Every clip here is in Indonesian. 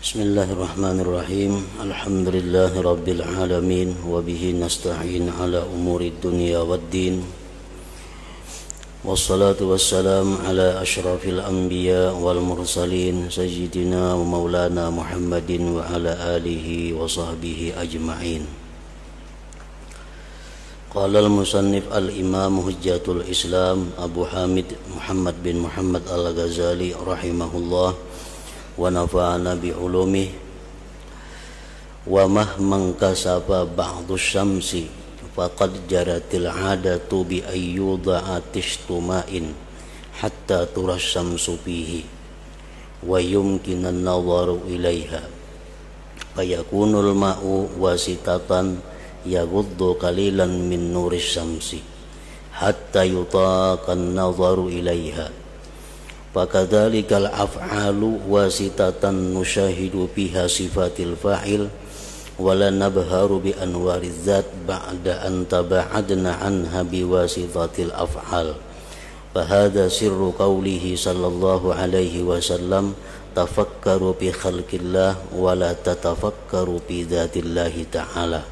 Bismillahirrahmanirrahim. Alhamdulillahi rabbil alamin wa bihi nasta'in ala umuri dunya waddin. Wassalatu wassalam ala asyrafil anbiya wal mursalin sayyidina wa maulana Muhammadin wa ala alihi wa sahbihi ajma'in. Qala al-musannif al-imam hujjatul Islam Abu Hamid Muhammad bin Muhammad al-Ghazali rahimahullah wa nafa'ana bi ulumih wa mahman kasaba ba'du syamsi faqad jaratil 'adatu bi ayyuda'a tishtuma'in hatta turas syamsu fihi wa yumkinan nazaru ilaiha fayakunul ma'u wasitatan yaghuddu qalilan min nuris syamsi hatta yutaqan nazaru ilaiha. Fakadzalikal af'alu wasitatan nusyahidu biha sifatil fa'il wala nabharu bi anwariz zat ba'da an taba'adna anha biwasitatil af'al. Fahadha sirru qawlihi sallallahu alaihi wasallam tafakkaru bi khalqillah wala tatafakkaru bi dzatillahi ta'ala.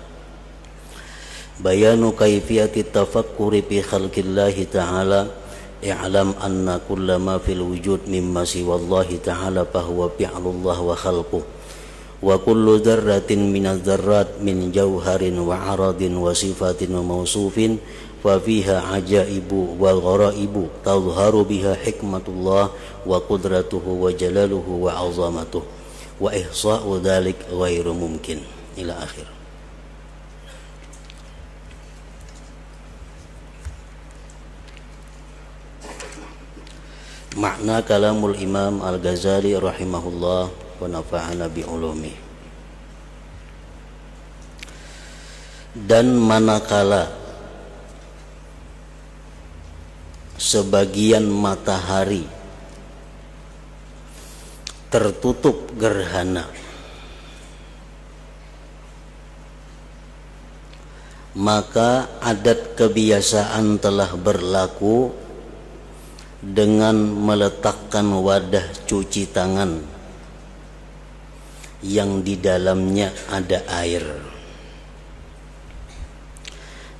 Bayanu kayfiyati tafakkuri bi khalqillahi ta'ala. I'lam anna kulla ma fil wujud mimma siwallahi ta'ala fahuwa fi'lullah wa khalquh wa kullu dzarratin minadz dzarrat min jauharin wa 'aradin wa sifatin wa mausufin fa fiha ajaibu wa gharaibu tadhharu biha hikmatullah wa qudratuhu wa jalaluhu wa 'azamatuh wa ihsa'u dzalik ghairu mumkin ila akhir. Makna kalamul Imam Al-Ghazali rahimahullah wa nafa'ana bi ulumi. Dan manakala sebagian matahari tertutup gerhana, maka adat kebiasaan telah berlaku dengan meletakkan wadah cuci tangan yang di dalamnya ada air,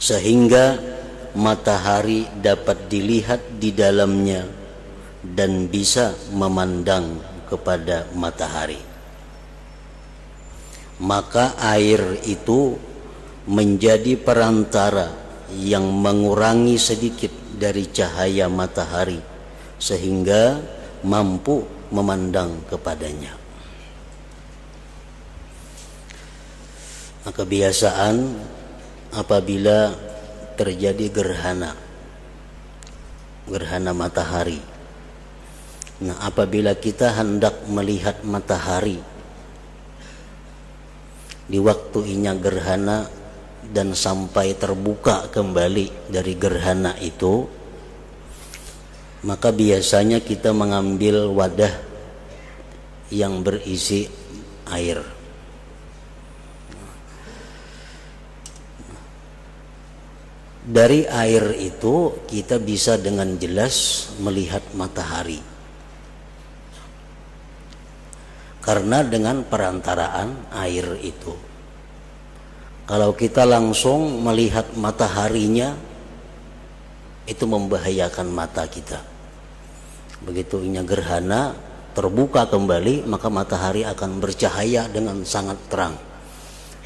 sehingga matahari dapat dilihat di dalamnya dan bisa memandang kepada matahari. Maka air itu menjadi perantara yang mengurangi sedikit dari cahaya matahari sehingga mampu memandang kepadanya. Nah, kebiasaan apabila terjadi gerhana matahari. Nah, apabila kita hendak melihat matahari di waktu inya gerhana dan sampai terbuka kembali dari gerhana itu, maka biasanya kita mengambil wadah yang berisi air. Dari air itu kita bisa dengan jelas melihat matahari, karena dengan perantaraan air itu. Kalau kita langsung melihat mataharinya, itu membahayakan mata kita. Begitu inya gerhana terbuka kembali, maka matahari akan bercahaya dengan sangat terang.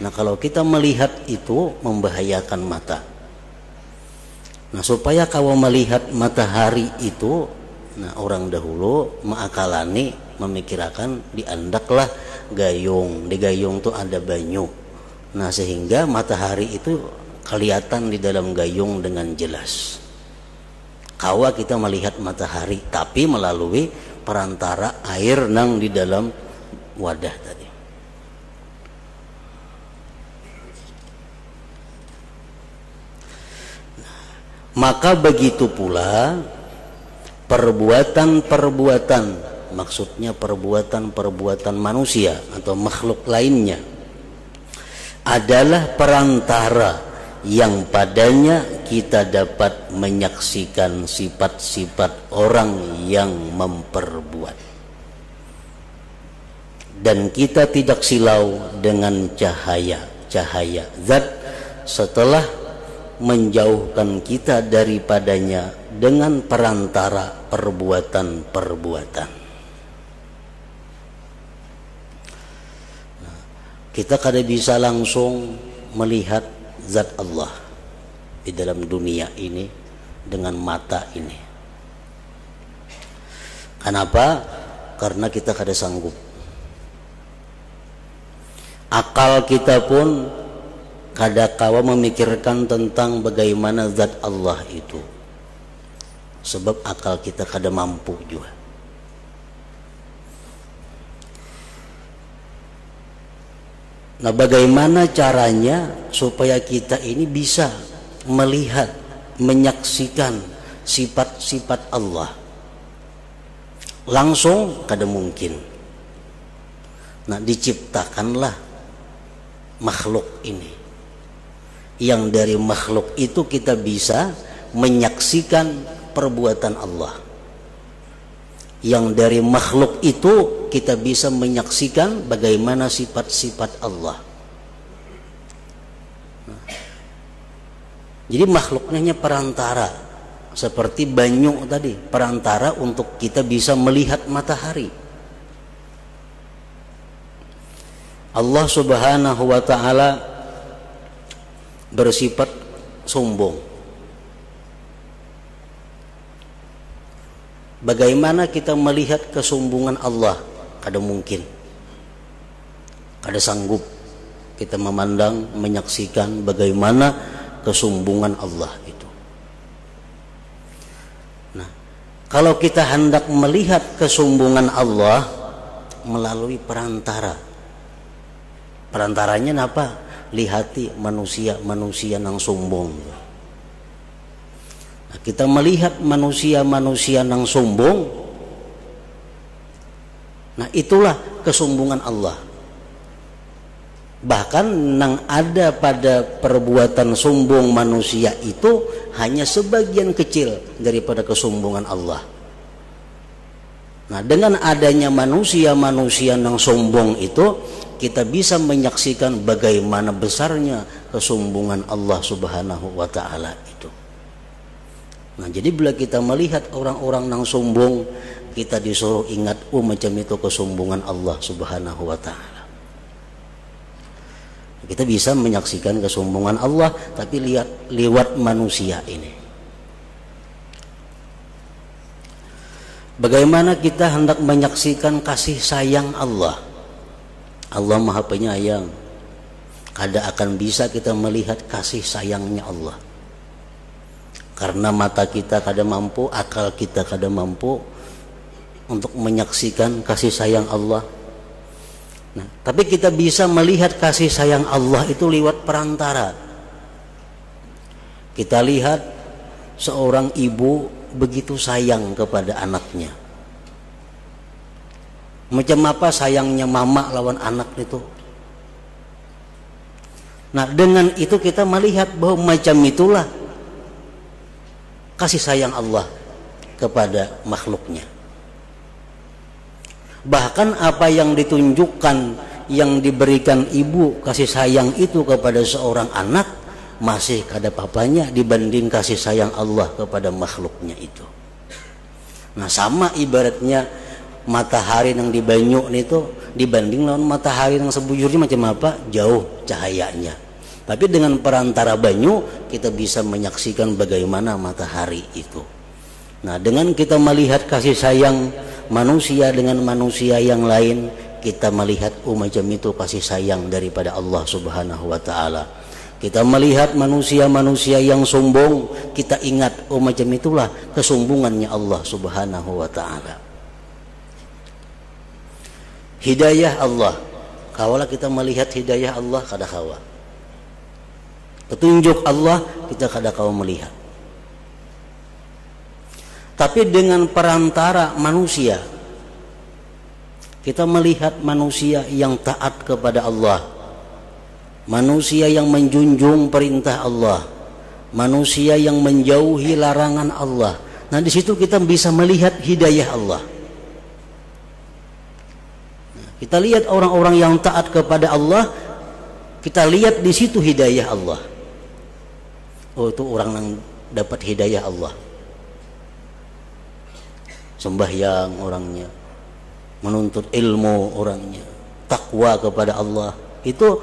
Nah, kalau kita melihat itu membahayakan mata. Nah, supaya kau melihat matahari itu, nah orang dahulu mengakalani, memikirkan diandaklah gayung. Di gayung itu ada banyu. Nah, sehingga matahari itu kelihatan di dalam gayung dengan jelas. Kawa kita melihat matahari, tapi melalui perantara air nang di dalam wadah tadi. Maka begitu pula perbuatan-perbuatan, maksudnya perbuatan-perbuatan manusia atau makhluk lainnya, adalah perantara yang padanya kita dapat menyaksikan sifat-sifat orang yang memperbuat. dan kita tidak silau dengan cahaya zat setelah menjauhkan kita daripadanya dengan perantara perbuatan-perbuatan. Kita kada bisa langsung melihat zat Allah di dalam dunia ini dengan mata ini. Kenapa? Karena kita kada sanggup. Akal kita pun kada kawa memikirkan tentang bagaimana zat Allah itu. Sebab akal kita kada mampu juga. Nah, bagaimana caranya supaya kita ini bisa melihat, menyaksikan sifat-sifat Allah? Langsung kada mungkin. Nah, diciptakanlah makhluk ini. Yang dari makhluk itu kita bisa menyaksikan perbuatan Allah. Yang dari makhluk itu kita bisa menyaksikan bagaimana sifat-sifat Allah. Jadi makhluknya perantara, seperti banyu tadi, perantara untuk kita bisa melihat matahari. Allah Subhanahu wa ta'ala bersifat sombong. Bagaimana kita melihat kesombongan Allah? Kada mungkin. Kada sanggup kita memandang, menyaksikan bagaimana kesombongan Allah itu. Nah, kalau kita hendak melihat kesombongan Allah melalui perantara. Perantaranya apa? Lihati manusia yang sombong. Nah, kita melihat manusia yang sombong. Nah, itulah kesombongan Allah. Bahkan yang ada pada perbuatan sombong manusia itu hanya sebagian kecil daripada kesombongan Allah. Nah, dengan adanya manusia yang sombong itu, kita bisa menyaksikan bagaimana besarnya kesombongan Allah Subhanahu wa ta'ala itu. Nah, jadi bila kita melihat orang-orang yang sombong, kita disuruh ingat, macam itu kesombongan Allah Subhanahu wa ta'ala. Kita bisa menyaksikan kesombongan Allah, tapi lihat lewat manusia ini. Bagaimana kita hendak menyaksikan kasih sayang Allah? Allah Maha Penyayang. Kada akan bisa kita melihat kasih sayangnya Allah. Karena mata kita kada mampu, akal kita kada mampu untuk menyaksikan kasih sayang Allah. Nah, tapi kita bisa melihat kasih sayang Allah itu lewat perantara. Kita lihat seorang ibu begitu sayang kepada anaknya. Macam apa sayangnya mama lawan anak itu. Nah, dengan itu kita melihat bahwa macam itulah kasih sayang Allah kepada makhluknya. Bahkan apa yang ditunjukkan, yang diberikan ibu kasih sayang itu kepada seorang anak, masih kada papanya dibanding kasih sayang Allah kepada makhluknya itu. Nah, sama ibaratnya matahari yang di banyu itu dibanding lawan matahari yang sebujurnya macam apa? Jauh cahayanya. Tapi dengan perantara banyu kita bisa menyaksikan bagaimana matahari itu. Nah, dengan kita melihat kasih sayang manusia dengan manusia yang lain, kita melihat macam itu kasih sayang daripada Allah Subhanahu wa ta'ala. Kita melihat manusia yang sombong, kita ingat macam itulah kesombongannya Allah Subhanahu wa ta'ala. Hidayah Allah, kawalah kita melihat hidayah Allah kada kawa. Petunjuk Allah kita kada kawa melihat. Tapi dengan perantara manusia, kita melihat manusia yang taat kepada Allah, manusia yang menjunjung perintah Allah, manusia yang menjauhi larangan Allah. Nah, di situ kita bisa melihat hidayah Allah. Kita lihat orang-orang yang taat kepada Allah, kita lihat di situ hidayah Allah. Oh, itu orang yang dapat hidayah Allah. Sembahyang orangnya, menuntut ilmu orangnya, takwa kepada Allah. Itu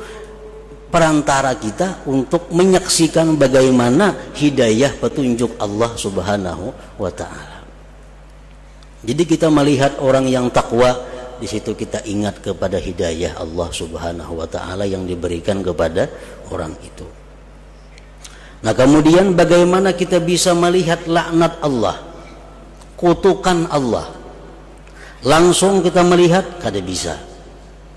perantara kita untuk menyaksikan bagaimana hidayah petunjuk Allah Subhanahu wa ta'ala. Jadi kita melihat orang yang takwa, di situ kita ingat kepada hidayah Allah Subhanahu wa ta'ala yang diberikan kepada orang itu. Nah, kemudian bagaimana kita bisa melihat laknat Allah, kutukan Allah? Langsung kita melihat kada bisa.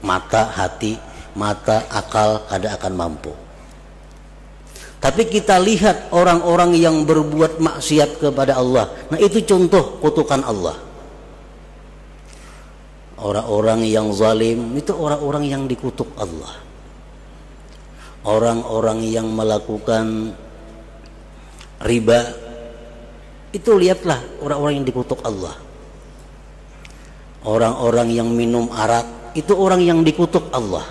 Mata, hati, mata, akal kada akan mampu. Tapi kita lihat orang-orang yang berbuat maksiat kepada Allah. Nah, itu contoh kutukan Allah. Orang-orang yang zalim itu orang-orang yang dikutuk Allah. Orang-orang yang melakukan riba itu lihatlah orang-orang yang dikutuk Allah. Orang-orang yang minum arak itu orang yang dikutuk Allah.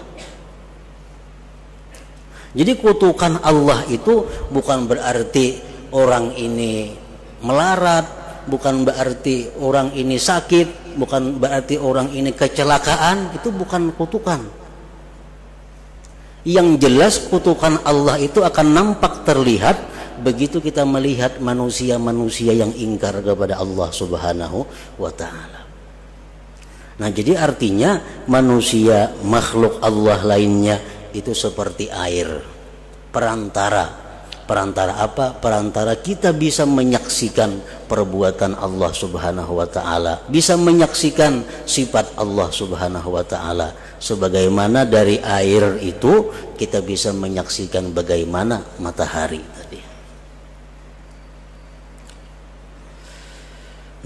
Jadi kutukan Allah itu bukan berarti orang ini melarat, bukan berarti orang ini sakit, bukan berarti orang ini kecelakaan. Itu bukan kutukan. Yang jelas kutukan Allah itu akan nampak terlihat begitu kita melihat manusia-manusia yang ingkar kepada Allah Subhanahu wa ta'ala. Nah, jadi artinya manusia, makhluk Allah lainnya itu seperti air, perantara. Perantara apa? Perantara kita bisa menyaksikan perbuatan Allah Subhanahu wa ta'ala, bisa menyaksikan sifat Allah Subhanahu wa ta'ala. Sebagaimana dari air itu kita bisa menyaksikan bagaimana matahari tadi.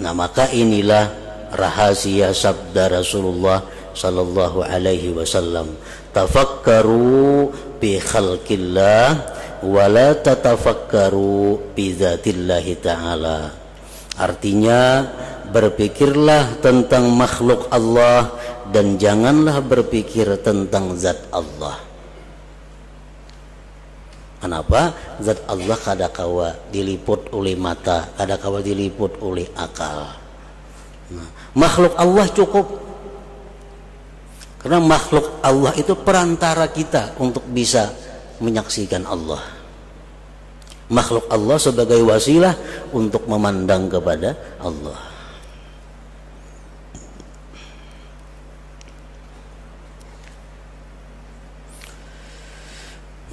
Nah, maka inilah rahasia sabda Rasulullah sallallahu alaihi wasallam, tafakkaru bi khalqillah wala tatafakkaru bi dzatillahi ta'ala. Artinya berpikirlah tentang makhluk Allah dan janganlah berpikir tentang zat Allah. Kenapa? Zat Allah kadakawa diliput oleh mata, kadakawa diliput oleh akal. Nah, makhluk Allah cukup. Karena makhluk Allah itu perantara kita untuk bisa menyaksikan Allah. Makhluk Allah sebagai wasilah untuk memandang kepada Allah.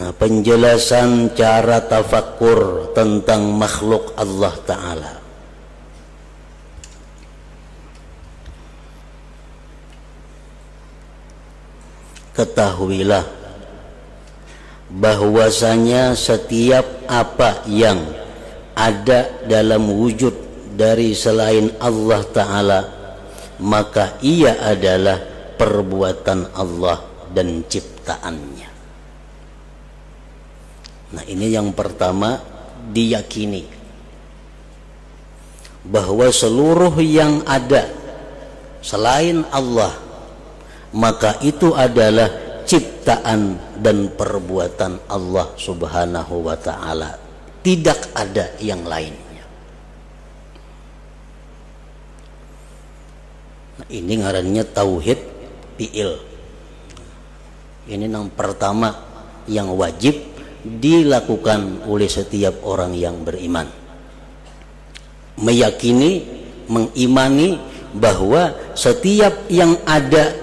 Nah, penjelasan cara tafakkur tentang makhluk Allah Ta'ala. Ketahuilah bahwasanya setiap apa yang ada dalam wujud dari selain Allah Ta'ala, maka ia adalah perbuatan Allah dan ciptaannya. Nah, ini yang pertama, diyakini bahwa seluruh yang ada selain Allah, maka itu adalah ciptaan dan perbuatan Allah Subhanahu wa ta'ala. Tidak ada yang lainnya. Nah, ini ngarannya tauhid fi'il. Ini yang pertama yang wajib dilakukan oleh setiap orang yang beriman. Meyakini, mengimani bahwa setiap yang ada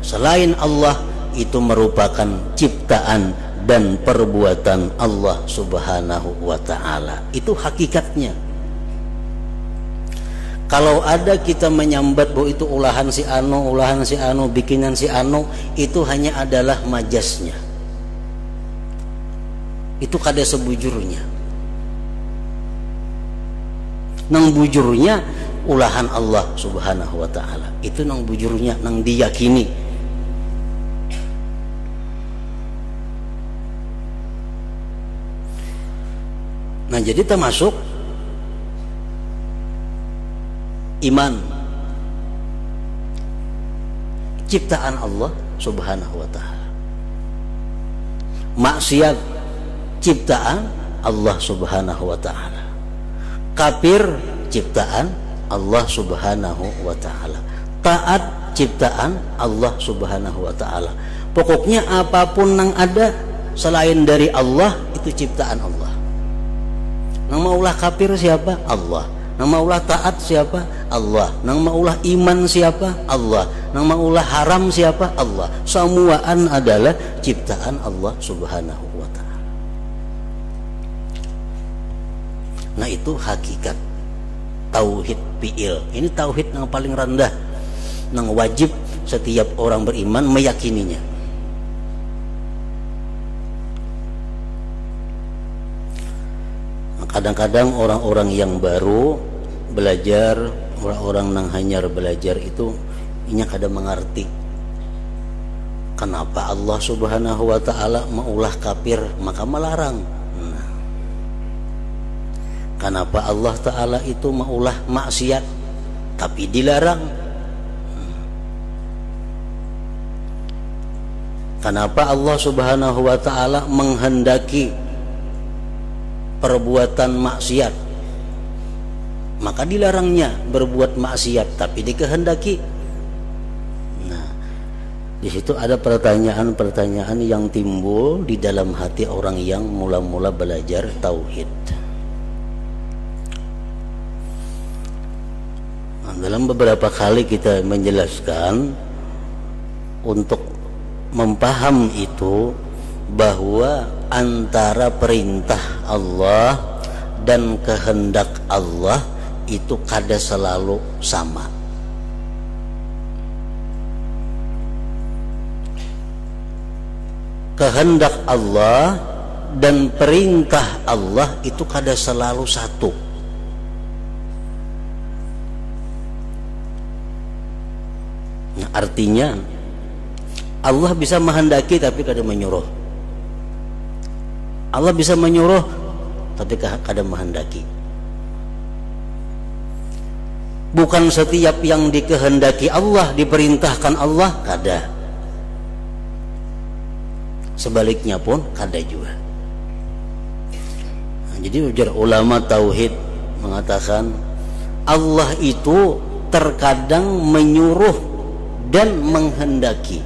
selain Allah itu merupakan ciptaan dan perbuatan Allah Subhanahu wa ta'ala. Itu hakikatnya. Kalau ada kita menyambat bahwa itu ulahan si anu, bikinan si anu, itu hanya adalah majasnya. Itu kada sebujurnya. Nang bujurnya ulahan Allah Subhanahu wa ta'ala. Itu nang bujurnya, nang diyakini. Nah, jadi termasuk iman. ciptaan Allah Subhanahu wa taala. Maksiat ciptaan Allah Subhanahu wa taala. Kafir ciptaan Allah Subhanahu wa taala. Taat ciptaan Allah Subhanahu wa taala. Pokoknya apapun yang ada selain dari Allah itu ciptaan Allah. Nang maulah kafir siapa? Allah. Nang maulah taat siapa? Allah. Nang maulah iman siapa? Allah. Nang maulah haram siapa? Allah. Semuaan adalah ciptaan Allah Subhanahu wa taala. Nah, itu hakikat tauhid fi'il. Ini tauhid yang paling rendah, yang wajib setiap orang beriman meyakininya. Kadang-kadang orang-orang yang baru belajar, orang-orang yang hanya belajar itu inya kadang mengerti kenapa Allah Subhanahu wa taala maulah kafir maka melarang. Nah, kenapa Allah taala itu maulah maksiat tapi dilarang. Kenapa Allah Subhanahu wa taala menghendaki perbuatan maksiat maka dilarangnya berbuat maksiat tapi dikehendaki. Nah, di situ ada pertanyaan-pertanyaan yang timbul di dalam hati orang yang mula-mula belajar tauhid. Nah, dalam beberapa kali kita menjelaskan untuk memaham itu bahwa antara perintah Allah dan kehendak Allah itu kada selalu sama. Kehendak Allah dan perintah Allah itu kada selalu satu. Nah, artinya Allah bisa menghendaki tapi kada menyuruh. Allah bisa menyuruh tapi kada menghendaki. Bukan setiap yang dikehendaki Allah diperintahkan Allah, kada. Sebaliknya pun kada juga. Nah, jadi ujar ulama tauhid mengatakan Allah itu terkadang menyuruh dan menghendaki.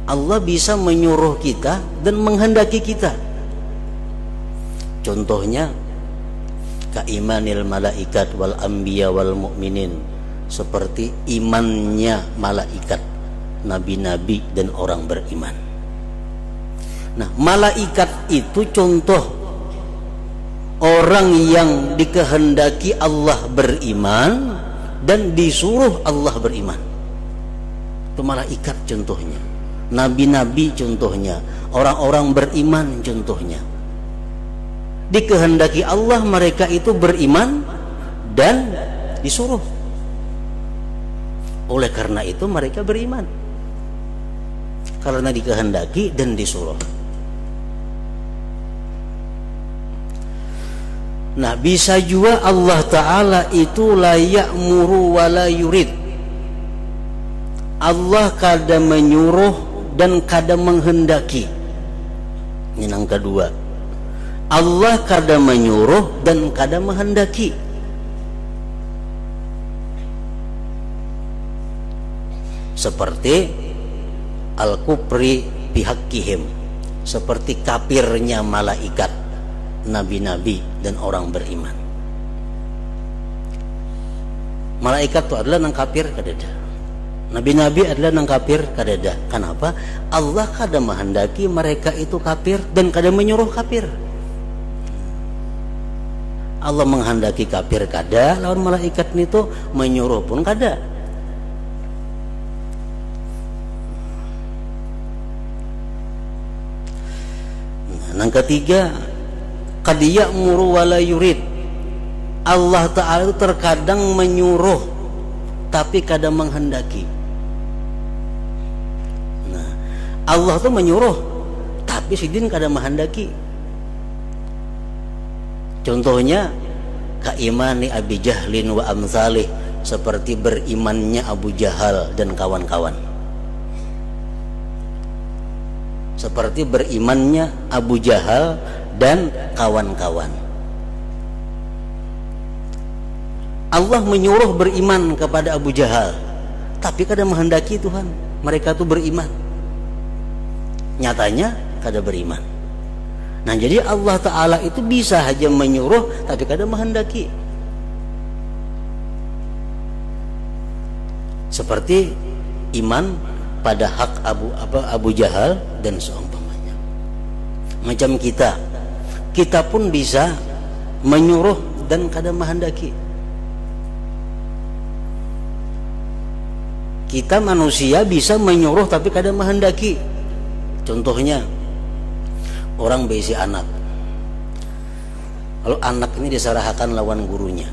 Allah bisa menyuruh kita dan menghendaki kita. Contohnya kaimanil malaikat wal anbiya wal mu'minin, seperti imannya malaikat, nabi-nabi dan orang beriman. Nah, malaikat itu contoh orang yang dikehendaki Allah beriman dan disuruh Allah beriman. Itu malaikat contohnya. Nabi-nabi contohnya, orang-orang beriman contohnya. Dikehendaki Allah mereka itu beriman dan disuruh. Oleh karena itu mereka beriman, karena dikehendaki dan disuruh. Nah, bisa juga Allah Ta'ala itu la ya'muru wa la yurid. Allah kada menyuruh dan kada menghendaki. Ini yang kedua. Allah kada menyuruh dan kada menghendaki. Seperti al-kufri bihaqqihim, seperti kafirnya malaikat, nabi-nabi dan orang beriman. Malaikat itu adalah nang kafir kadada. Nabi-nabi adalah nang kafir kadada. Kenapa? Allah kada menghendaki mereka itu kafir dan kada menyuruh kafir. Allah menghendaki kafir kada, lawan malaikat itu menyuruh pun kada. Nah, yang ketiga, qad ya'muru wa la yurid. Allah Ta'ala itu terkadang menyuruh tapi kada menghendaki. Nah, Allah itu menyuruh tapi sidin kada menghendaki. Contohnya kaimani Abi Jahlin wa amsalih, seperti berimannya Abu Jahal dan kawan-kawan. Seperti berimannya Abu Jahal dan kawan-kawan. Allah menyuruh beriman kepada Abu Jahal, tapi kada menghendaki Tuhan mereka itu beriman. Nyatanya kada beriman. Nah, jadi Allah Ta'ala itu bisa saja menyuruh tapi kada menghendaki. Seperti iman pada hak Abu Jahal dan seumpamanya. Macam kita pun bisa menyuruh dan kada menghendaki. Kita manusia bisa menyuruh tapi kada menghendaki. Contohnya orang berisi anak. Kalau anak ini disarahakan lawan gurunya,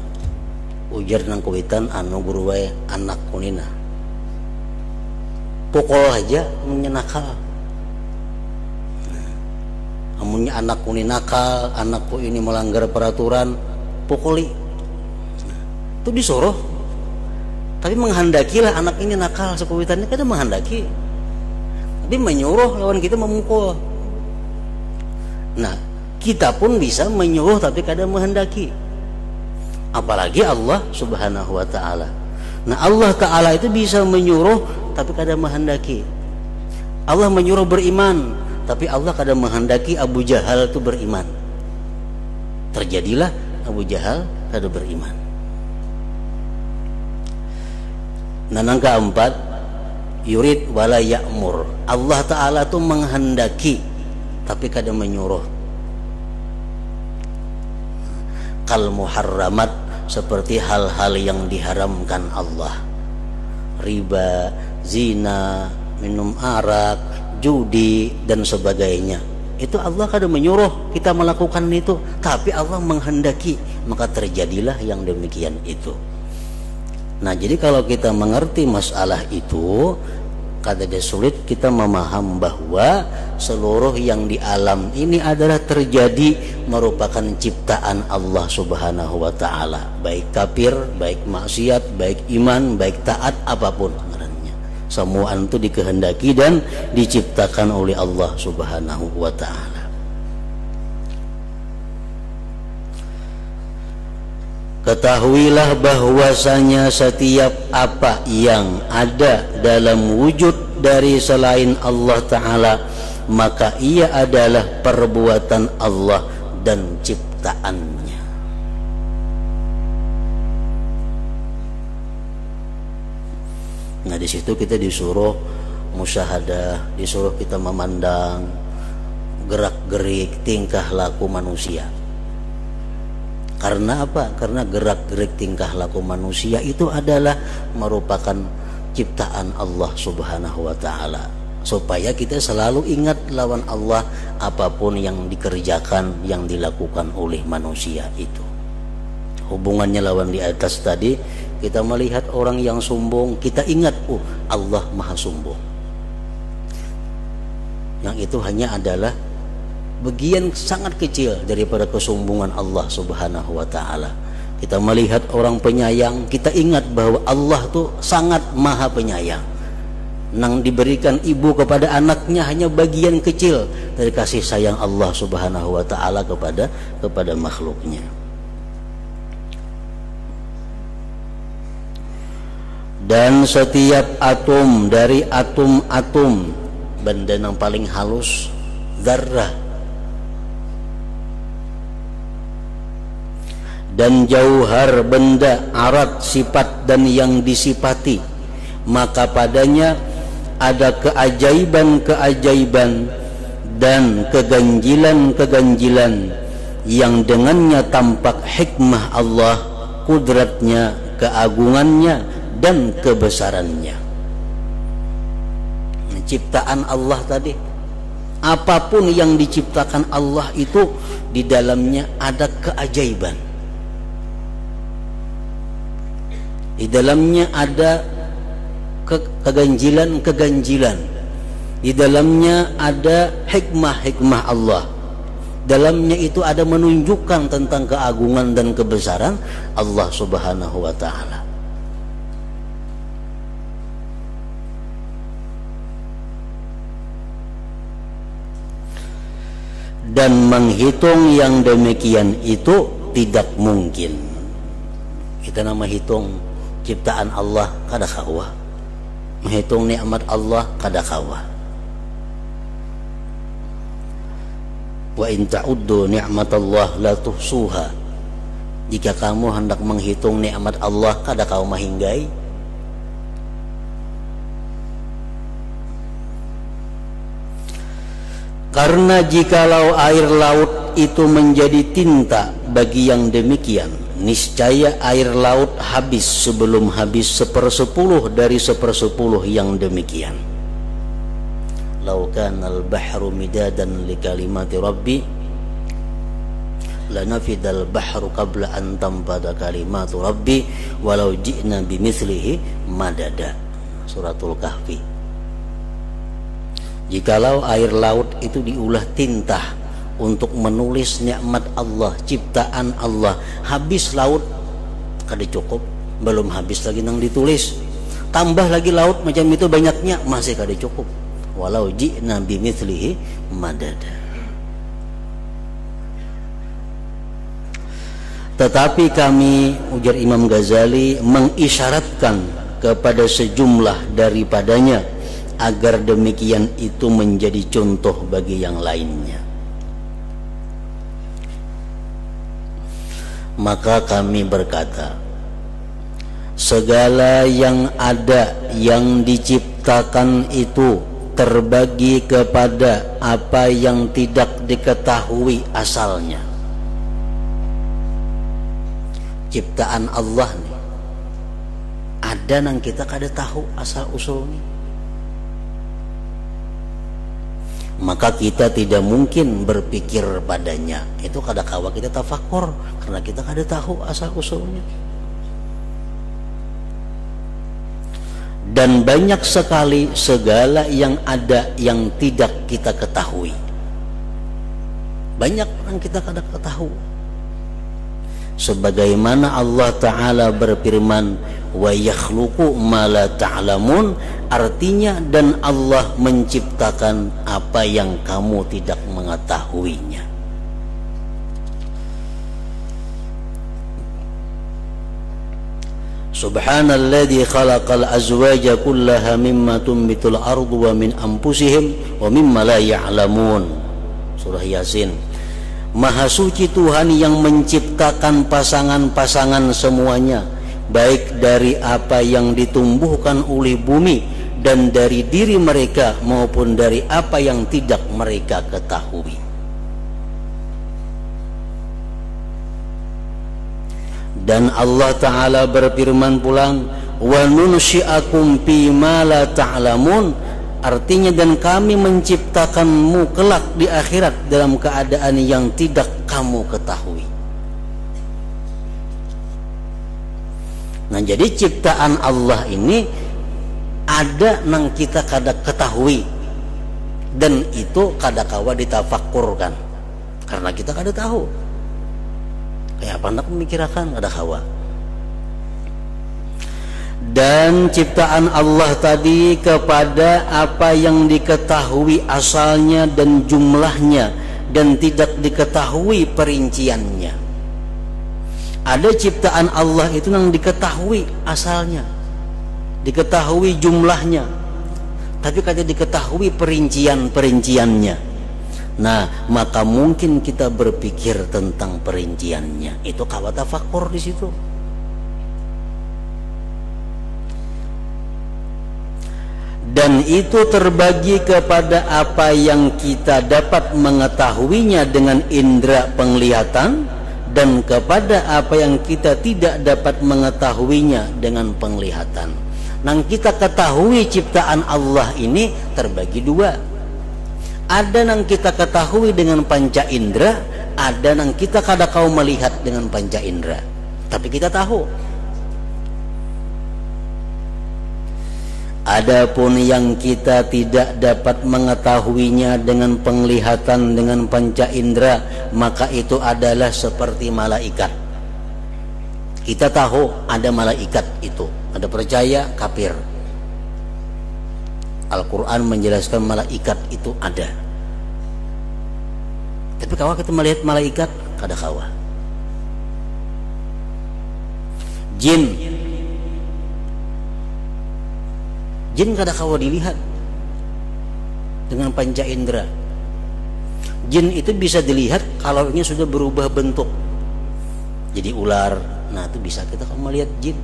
ujar nang kuitan anu guru wae anak kunina. Pukul aja menyenakal. Amunnya anak kuni nakal, anakku ini melanggar peraturan, pukuli. Itu disuruh. Tapi menghendakilah anak ini nakal, sekuitannya kada menghendaki. Tapi menyuruh lawan kita memukul. Nah, kita pun bisa menyuruh tapi kada menghendaki. Apalagi Allah Subhanahu wa Ta'ala. Nah, Allah Ta'ala itu bisa menyuruh tapi kada menghendaki. Allah menyuruh beriman, tapi Allah kada menghendaki Abu Jahal itu beriman. Terjadilah Abu Jahal kada beriman. Nah, yang keempat, yurid wala ya'mur. Allah Ta'ala itu menghendaki tapi kada menyuruh. Kal muharramat, seperti hal-hal yang diharamkan Allah. Riba, zina, minum arak, judi dan sebagainya. Itu Allah kada menyuruh kita melakukan itu, tapi Allah menghendaki, maka terjadilah yang demikian itu. Nah, jadi kalau kita mengerti masalah itu, kada sulit kita memaham bahwa seluruh yang di alam ini adalah terjadi merupakan ciptaan Allah Subhanahu wa Ta'ala. Baik kafir, baik maksiat, baik iman, baik taat, apapun ngarannya. Semua itu dikehendaki dan diciptakan oleh Allah Subhanahu wa Ta'ala. Ketahuilah bahwasanya setiap apa yang ada dalam wujud dari selain Allah Ta'ala, maka ia adalah perbuatan Allah dan ciptaannya. Nah, di situ kita disuruh musyahadah, disuruh kita memandang gerak-gerik tingkah laku manusia. Karena apa? Karena gerak-gerik tingkah laku manusia itu adalah merupakan ciptaan Allah Subhanahu wa Ta'ala. Supaya kita selalu ingat lawan Allah apapun yang dikerjakan, yang dilakukan oleh manusia itu. Hubungannya lawan di atas tadi, kita melihat orang yang sombong, kita ingat, Allah maha sombong. Yang itu hanya adalah bagian sangat kecil daripada kesombongan Allah Subhanahu wa Ta'ala. Kita melihat orang penyayang, kita ingat bahwa Allah tuh sangat maha penyayang. Nang diberikan ibu kepada anaknya hanya bagian kecil dari kasih sayang Allah Subhanahu wa Ta'ala kepada makhluknya. Dan setiap atom dari atom-atom, benda yang paling halus, zarrah, dan jauhar, benda, arat, sifat dan yang disifati, maka padanya ada keajaiban-keajaiban dan keganjilan-keganjilan yang dengannya tampak hikmah Allah, kudratnya, keagungannya dan kebesarannya. Ciptaan Allah tadi, apapun yang diciptakan Allah itu di dalamnya ada keajaiban. Di dalamnya ada keganjilan-keganjilan. Di dalamnya ada hikmah-hikmah Allah. Dalamnya itu ada menunjukkan tentang keagungan dan kebesaran Allah Subhanahu wa Ta'ala. dan menghitung yang demikian itu tidak mungkin. Kita nama hitung ciptaan Allah kada kawa, menghitung nikmat Allah kada kawa. Wa in ta'uddu ni'matallah la tuhsuha. Jika kamu hendak menghitung nikmat Allah kada kau mahinggai. Karena jikalau air laut itu menjadi tinta bagi yang demikian, niscaya air laut habis sebelum habis 1/10 dari 1/10 yang demikian. Lau kanal bahru midadan li kalimati rabbi lanafidal bahru qabla an tanfada kalimatu rabbi walau ji'na bimithlihi madada. Suratul Kahfi. Jikalau air laut itu diulah tinta untuk menulis nikmat Allah, ciptaan Allah, habis laut kada cukup, belum habis lagi nang ditulis, tambah lagi laut macam itu banyaknya masih kada cukup. Walau ji'na bimithlihi madada. Tetapi kami, ujar Imam Ghazali, mengisyaratkan kepada sejumlah daripadanya agar demikian itu menjadi contoh bagi yang lainnya. Maka kami berkata, segala yang ada yang diciptakan itu terbagi kepada apa yang tidak diketahui asalnya. Ciptaan Allah nih ada nang kita kada tahu asal usulnya. Maka kita tidak mungkin berpikir padanya. Itu kadang-kala kita tafakur karena kita kada tahu asal usulnya. Dan banyak sekali segala yang ada yang tidak kita ketahui. Banyak yang kita kada ketahui. Sebagaimana Allah Ta'ala berfirman, wa yakhluqu ma la ta'lamun, artinya dan Allah menciptakan apa yang kamu tidak mengetahuinya. Subhanalladzi khalaqal azwaja kullaha mimma tunbitul ardu wa min anfusihim wa mimma la ya'lamun. Surah Yasin. Maha suci Tuhan yang menciptakan pasangan-pasangan semuanya, baik dari apa yang ditumbuhkan oleh bumi dan dari diri mereka maupun dari apa yang tidak mereka ketahui. Dan Allah Ta'ala berfirman pulang, wa nunsyi'akum fima la ta'lamun, artinya dan kami menciptakanmu kelak di akhirat dalam keadaan yang tidak kamu ketahui. Nah, jadi ciptaan Allah ini ada nang kita kada ketahui, dan itu kada kawa ditafakurkan karena kita kada tahu. Kayak apa nak memikirkan kada kawa. Dan ciptaan Allah tadi kepada apa yang diketahui asalnya dan jumlahnya dan tidak diketahui perinciannya. Ada ciptaan Allah itu yang diketahui asalnya, diketahui jumlahnya, tapi kada diketahui perinciannya. Nah, maka mungkin kita berpikir tentang perinciannya. Itu kawa tafakur di situ. Dan itu terbagi kepada apa yang kita dapat mengetahuinya dengan indera penglihatan dan kepada apa yang kita tidak dapat mengetahuinya dengan penglihatan. Nang kita ketahui ciptaan Allah ini terbagi dua. Ada nang kita ketahui dengan panca indera, ada nang kita kada kau melihat dengan panca indera, tapi kita tahu. Adapun yang kita tidak dapat mengetahuinya dengan penglihatan dengan panca indera, maka itu adalah seperti malaikat. Kita tahu ada malaikat itu, ada percaya kafir. Al-Quran menjelaskan malaikat itu ada, Tapi kalau kita melihat malaikat kada kawa. Jin kada kawa dilihat dengan panca indera. Jin itu bisa dilihat kalau ini sudah berubah bentuk jadi ular. Nah itu bisa kita melihat jin.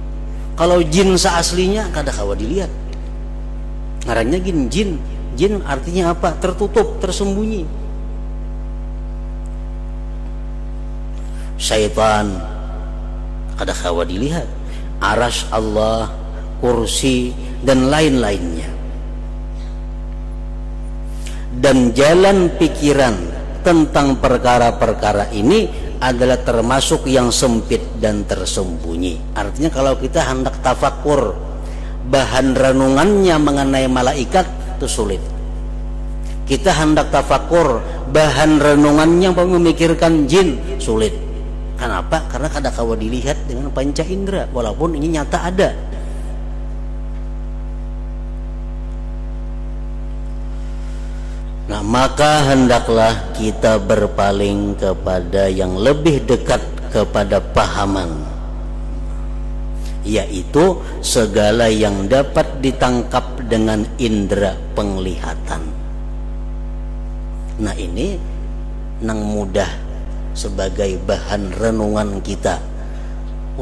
Kalau jin seaslinya kada kawa dilihat. Ngarannya jin. Jin artinya apa? Tertutup, tersembunyi. Syaitan kada kawa dilihat. Arsy Allah, kursi dan lain-lainnya. Dan jalan pikiran tentang perkara-perkara ini adalah termasuk yang sempit dan tersembunyi. Artinya kalau kita hendak tafakur bahan renungannya mengenai malaikat itu sulit. Kita hendak tafakur bahan renungannya memikirkan jin sulit. Kenapa? Karena kada kawa dilihat dengan panca indera walaupun ini nyata ada. Nah, maka hendaklah kita berpaling kepada yang lebih dekat kepada pahaman, yaitu segala yang dapat ditangkap dengan indera penglihatan. Nah, ini nang mudah sebagai bahan renungan kita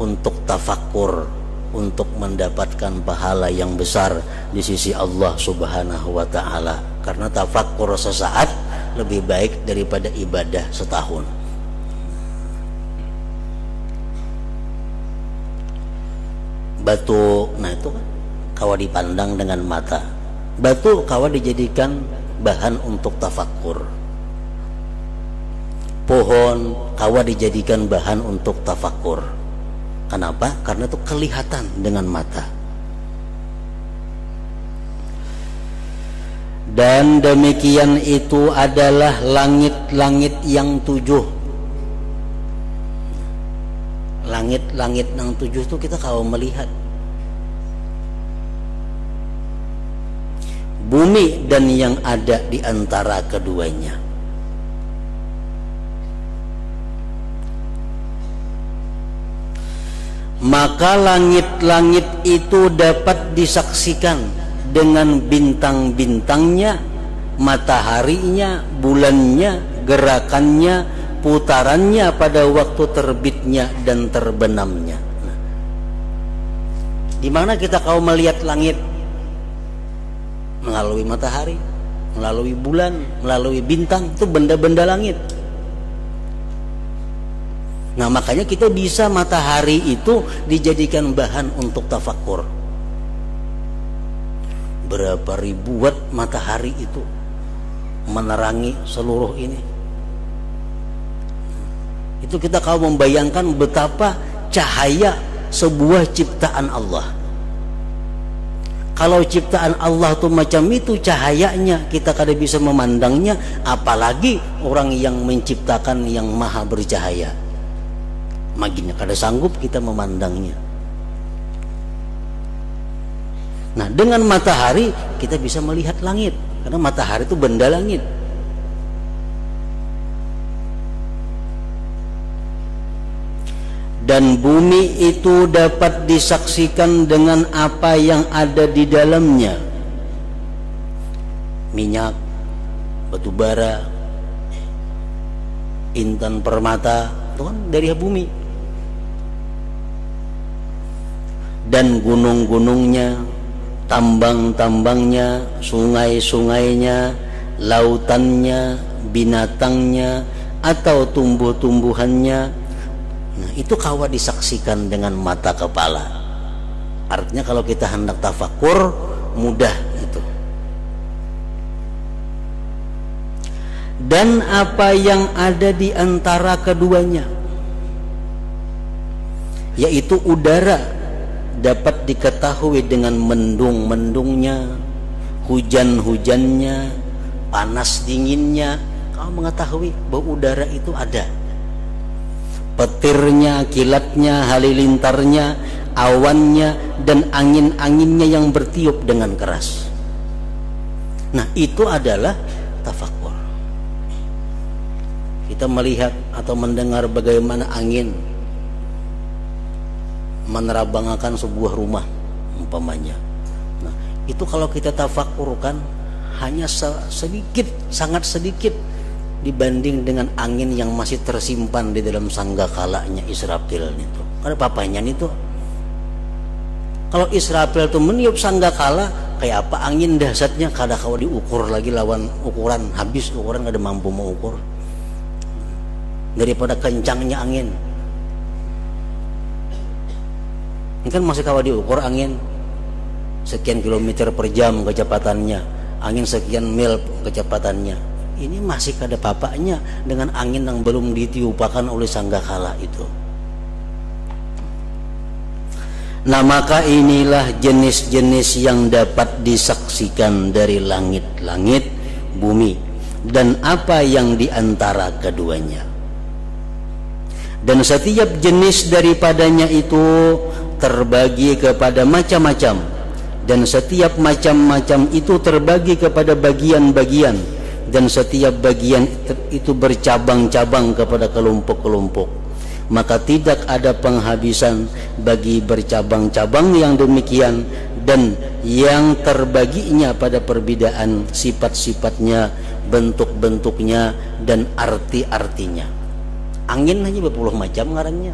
untuk tafakur, untuk mendapatkan pahala yang besar di sisi Allah Subhanahu wa ta'ala. Karena tafakur sesaat lebih baik daripada ibadah setahun. Batu, nah itu kan kawa dipandang dengan mata. Batu kawa dijadikan bahan untuk tafakur. Pohon kawa dijadikan bahan untuk tafakur. Kenapa? Karena itu kelihatan dengan mata. Dan demikian itu adalah langit-langit yang 7. Langit-langit yang 7 itu kita kalau melihat. Bumi dan yang ada di antara keduanya. Maka langit-langit itu dapat disaksikan dengan bintang-bintangnya, mataharinya, bulannya, gerakannya, putarannya pada waktu terbitnya dan terbenamnya. Nah, di mana kita kau melihat langit? Melalui matahari, melalui bulan, melalui bintang, itu benda-benda langit. Nah, makanya kita bisa matahari itu dijadikan bahan untuk tafakur. Berapa ribu watt matahari itu menerangi seluruh ini. Itu kita kalau membayangkan betapa cahaya sebuah ciptaan Allah. Kalau ciptaan Allah tuh macam itu cahayanya, kita kada bisa memandangnya, apalagi orang yang menciptakan yang maha bercahaya. Maginya kada sanggup kita memandangnya. Nah, dengan matahari kita bisa melihat langit, karena matahari itu benda langit. Dan bumi itu dapat disaksikan dengan apa yang ada di dalamnya. Minyak, batu bara, intan permata, itu kan dari bumi. Dan gunung-gunungnya, tambang-tambangnya, sungai-sungainya, lautannya, binatangnya, atau tumbuh-tumbuhannya. Nah, itu kawa disaksikan dengan mata kepala. Artinya kalau kita hendak tafakur, mudah itu. Dan apa yang ada di antara keduanya, yaitu udara, dapat diketahui dengan mendung-mendungnya, hujan-hujannya, panas dinginnya. Kau mengetahui bahwa udara itu ada. Petirnya, kilatnya, halilintarnya, awannya, dan angin-anginnya yang bertiup dengan keras. Nah, itu adalah tafakur. Kita melihat atau mendengar bagaimana angin menerabangkan sebuah rumah umpamanya. Nah, itu kalau kita tafakurkan hanya sedikit, sangat sedikit dibanding dengan angin yang masih tersimpan di dalam sanggakalanya Israfil itu. Ada papanya itu. Kalau Israfil itu meniup sanggakala, kayak apa angin dahsyatnya, kada kau diukur lagi lawan ukuran, habis ukuran kada mampu mengukur. Daripada kencangnya angin. Ini kan masih kawa diukur angin sekian kilometer per jam kecepatannya, angin sekian mil kecepatannya. Ini masih kada papanya dengan angin yang belum ditiupakan oleh sangkakala itu. Nah, maka inilah jenis-jenis yang dapat disaksikan dari langit-langit, bumi, dan apa yang diantara keduanya. Dan setiap jenis daripadanya itu terbagi kepada macam-macam, dan setiap macam-macam itu terbagi kepada bagian-bagian, dan setiap bagian itu bercabang-cabang kepada kelompok-kelompok. Maka tidak ada penghabisan bagi bercabang-cabang yang demikian, dan yang terbaginya pada perbedaan sifat-sifatnya, bentuk-bentuknya, dan arti-artinya. Angin aja berpuluh macam ngarannya.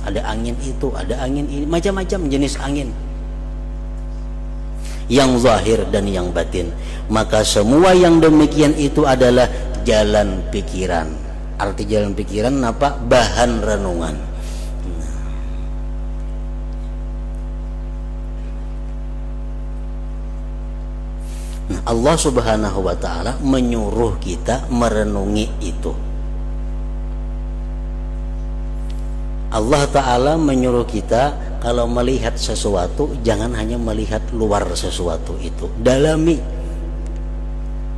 Ada angin itu, ada angin ini, macam-macam jenis angin, yang zahir dan yang batin. Maka semua yang demikian itu adalah jalan pikiran. Arti jalan pikiran apa? Bahan renungan. Nah, Allah Subhanahu wa ta'ala menyuruh kita merenungi itu. Allah Ta'ala menyuruh kita kalau melihat sesuatu jangan hanya melihat luar sesuatu itu, dalami.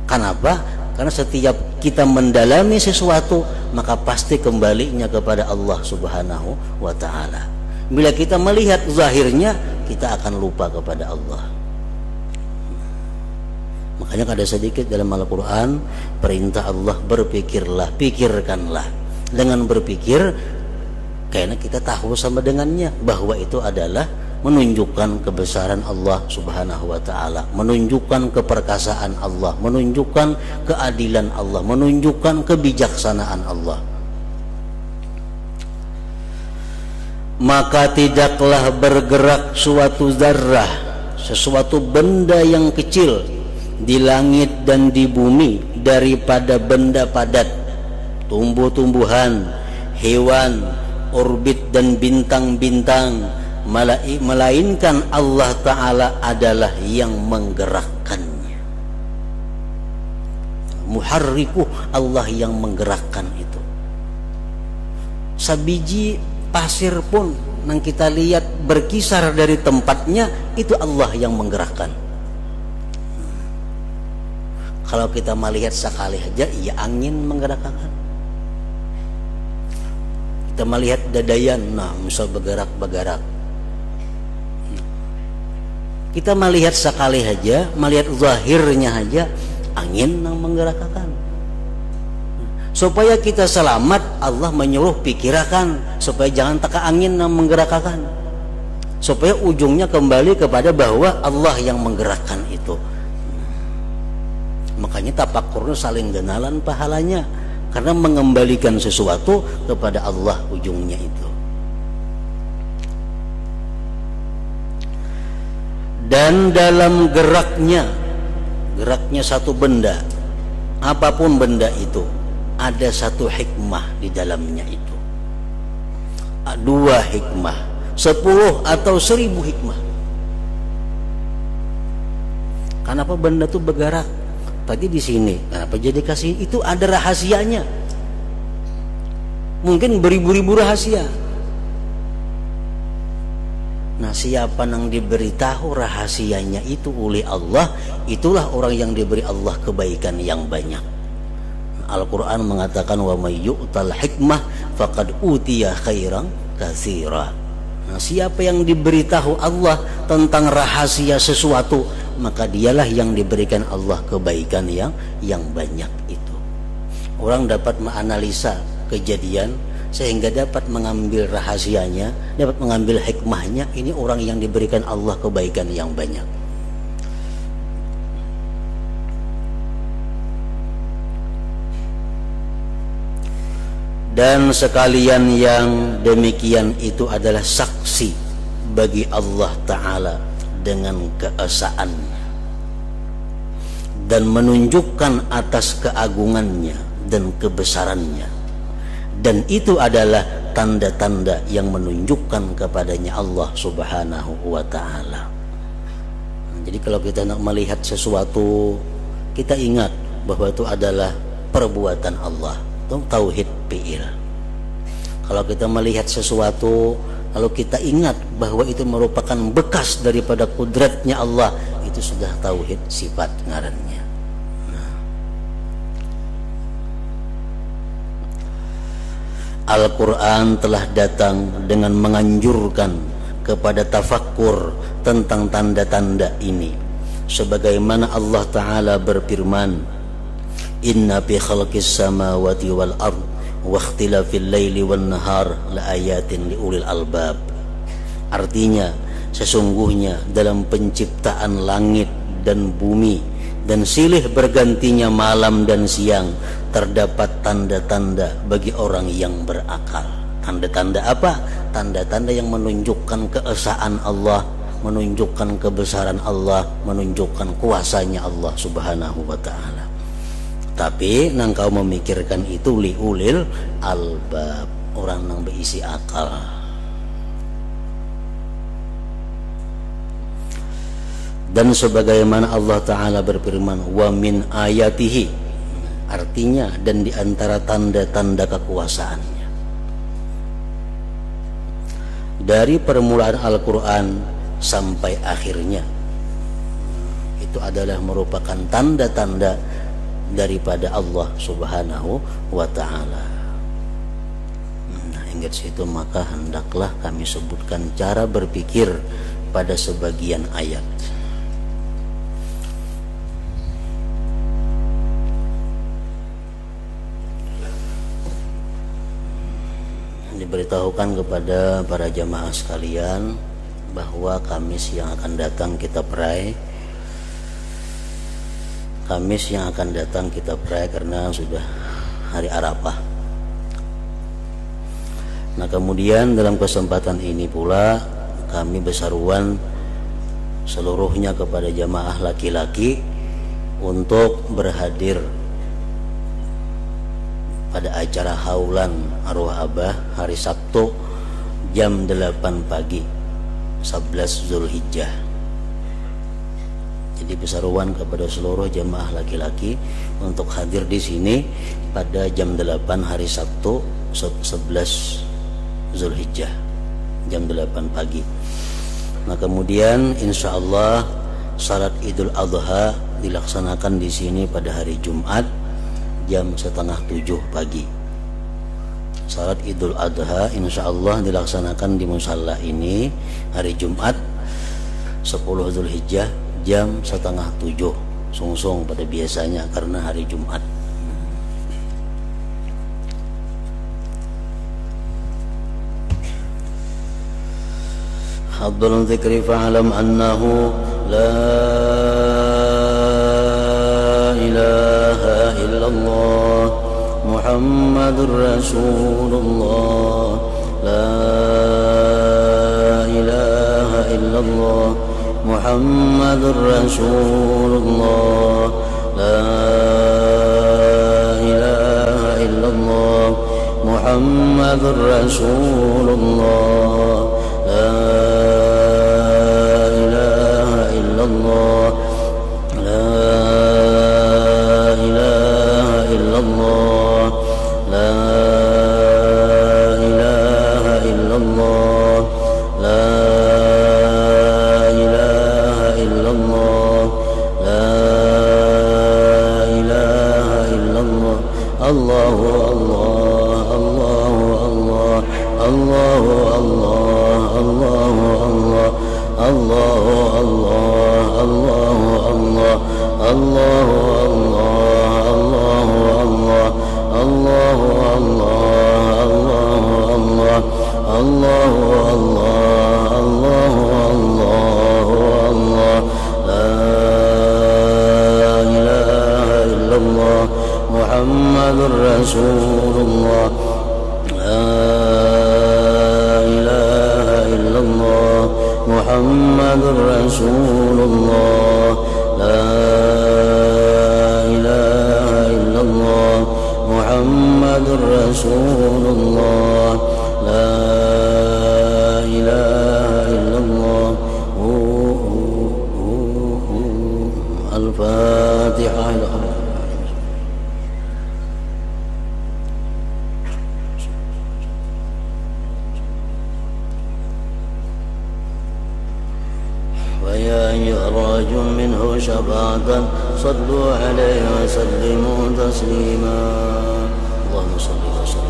Kenapa? Karena setiap kita mendalami sesuatu maka pasti kembalinya kepada Allah Subhanahu wa ta'ala. Bila kita melihat zahirnya, kita akan lupa kepada Allah. Makanya ada sedikit dalam Al-Quran perintah Allah, berpikirlah, pikirkanlah. Dengan berpikir, karena kita tahu sama dengannya bahwa itu adalah menunjukkan kebesaran Allah Subhanahu wa ta'ala, menunjukkan keperkasaan Allah, menunjukkan keadilan Allah, menunjukkan kebijaksanaan Allah. Maka tidaklah bergerak suatu zarrah, sesuatu benda yang kecil di langit dan di bumi daripada benda padat, tumbuh-tumbuhan, hewan, orbit dan bintang-bintang, melainkan Allah Ta'ala adalah yang menggerakkannya. Muharrikuh, Allah yang menggerakkan itu. Sabiji pasir pun yang kita lihat berkisar dari tempatnya, itu Allah yang menggerakkan. Kalau kita melihat sekali aja, ya angin menggerakkan. Kita melihat dadayan, nah misal bergerak-bergerak. Kita melihat sekali saja, melihat zahirnya saja, angin yang menggerakkan. Supaya kita selamat, Allah menyuruh pikirkan supaya jangan taka angin yang menggerakkan. Supaya ujungnya kembali kepada bahwa Allah yang menggerakkan itu. Makanya tafakurnya saling genalan pahalanya. Karena mengembalikan sesuatu kepada Allah ujungnya itu. Dan dalam geraknya satu benda, apapun benda itu, ada satu hikmah di dalamnya itu. 2 hikmah, 10 atau 1000 hikmah. Kenapa benda itu bergerak? Tadi di sini, kenapa jadi kasih? Itu ada rahasianya. Mungkin beribu-ribu rahasia. Nah, siapa yang diberitahu rahasianya itu oleh Allah, itulah orang yang diberi Allah kebaikan yang banyak. Al-Quran mengatakan, wa may yu'tal hikmah faqad utiya khairan katsira. Nah, siapa yang diberitahu Allah tentang rahasia sesuatu, maka dialah yang diberikan Allah kebaikan yang banyak itu. Orang dapat menganalisa kejadian sehingga dapat mengambil rahasianya, dapat mengambil hikmahnya. Ini orang yang diberikan Allah kebaikan yang banyak. Dan sekalian yang demikian itu adalah saksi bagi Allah Ta'ala dengan keesaannya dan menunjukkan atas keagungannya dan kebesarannya, dan itu adalah tanda-tanda yang menunjukkan kepadanya Allah Subhanahu wa Ta'ala. Jadi kalau kita nak melihat sesuatu, kita ingat bahwa itu adalah perbuatan Allah, itu tauhid fi'il. Kalau kita melihat sesuatu, kalau kita ingat bahwa itu merupakan bekas daripada kudratnya Allah, itu sudah tauhid sifat ngarannya. Al-Quran telah datang dengan menganjurkan kepada tafakkur tentang tanda-tanda ini, sebagaimana Allah Ta'ala berfirman, inna fi khalqis samawati wal ard wa ikhtilafil laili wan nahar la ayatin li ulil albab. Artinya, sesungguhnya dalam penciptaan langit dan bumi dan silih bergantinya malam dan siang terdapat tanda-tanda bagi orang yang berakal. Tanda-tanda apa? Tanda-tanda yang menunjukkan keesaan Allah, menunjukkan kebesaran Allah, menunjukkan kuasanya Allah Subhanahu wa Ta'ala. Tapi nang kau memikirkan itu liulil albab, orang nang berisi akal. Dan sebagaimana Allah Ta'ala berfirman, wa min ayatihi, artinya dan di antara tanda-tanda kekuasaannya. Dari permulaan Al-Quran sampai akhirnya, itu adalah merupakan tanda-tanda daripada Allah Subhanahu wa Ta'ala. Nah, hingga situ maka hendaklah kami sebutkan cara berpikir pada sebagian ayat. Diberitahukan kepada para jamaah sekalian bahwa Kamis yang akan datang kita perai. Kamis yang akan datang kita perai karena sudah hari Arafah. Nah, kemudian dalam kesempatan ini pula kami berseruan seluruhnya kepada jamaah laki-laki untuk berhadir pada acara haulan arwah Abah hari Sabtu jam 8 pagi 11 Zulhijjah. Jadi berseruan kepada seluruh jamaah laki-laki untuk hadir di sini pada jam 8 hari Sabtu 11 Zulhijjah jam 8 pagi. Nah, kemudian insya Allah salat Idul Adha dilaksanakan di sini pada hari Jumat jam 6:30 pagi. Salat Idul Adha insya Allah dilaksanakan di musalla ini hari Jumat 10 Zulhijjah jam 6:30 sungsung pada biasanya karena hari Jumat. Haddul dzikri fa'lam annahu la ilaha illallah Muhammadur Rasulullah la ilaha illallah Muhammadur Rasulullah la ilaha illallah Muhammadur Rasulullah la ilaha illallah la ilaha illallah la ilaha illallah la ilaha illallah la ilaha illallah Allahu Allah Allahu Allah Allahu Allah Allahu Allah Allahu Allah Allahu Allah Allahu Allah Allahu Allah illallah Muhammadur Rasulullah la ilaha illallah Muhammadur Rasulullah la ilaha illallah Muhammadur Rasulullah la ilaha illallah Al-Fatihah. ويا يخرج منه شفاعة صلوا عليه وسلموا تسليما اللهم صل وسلم